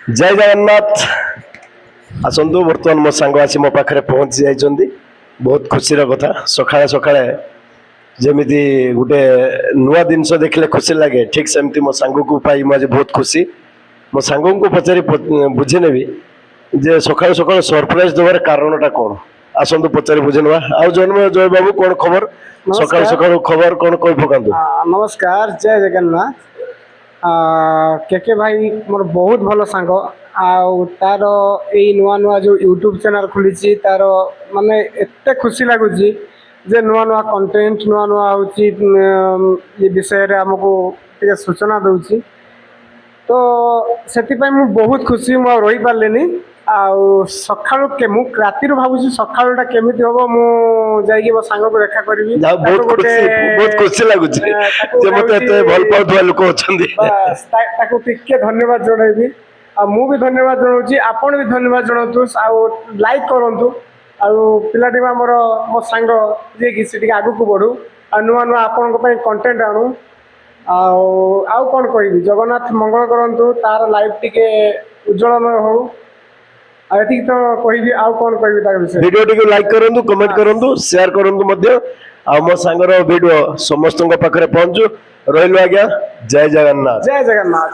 जय जगन्नाथ आसतु बर्तमान मो सांग आसी मो पाखे पहुंची जाइछन्ती बहुत खुशी कथा सकाळे सकाळे जमीती गोटे नुआ जिनस देखले खुशी लगे ठीक सेमती मो सांग को पाई मुझे बहुत खुशी मो सांग को पचारि बुझे नेबी जे सकाळे सकाळे सरप्राइज देवार कारणटा कौन आसतु पचारि बुझे नवा आ जन्म जय बाबू कौन खबर सकाळे सकाळे खबर कौन कहि पकांतु। नमस्कार जय जगन्नाथ के भाई मोर बहुत भल सांग तार यही नुआ नुआ जो यूट्यूब चैनल खुली तार माने एते खुशी लगुच जे नुआ नुआ कंटेंट नुआ नुआ ये विषय रे हमको टे सूचना दूची तो से बहुत खुशी मु रही पार्लेनी सका राति भावुँ सकाटा केमी हम मुझे मो सांग को देखा करी बहुत खुशी लगुच टिके धन्यवाद जनइबी मु भी धन्यवाद जनाऊँ आपण भी धन्यवाद जनातु लाइक करूँ पिलाटी आमर मो सांग जी कि आग को बढ़ू नुआ नुआ आपण कंटेंट आणु आउ कौन कह जगन्नाथ मंगल करूँ तार लाइफ टिके उज्जवलमय हो ये तो कहि आउ कौन कह वीडियो टी लाइक करूँ कमेंट करूँ शेयर करूँ मो सांगर वीडियो समस्त पाखे पहुंचू रही आज्ञा जय जगन्नाथ। जय जगन्नाथ।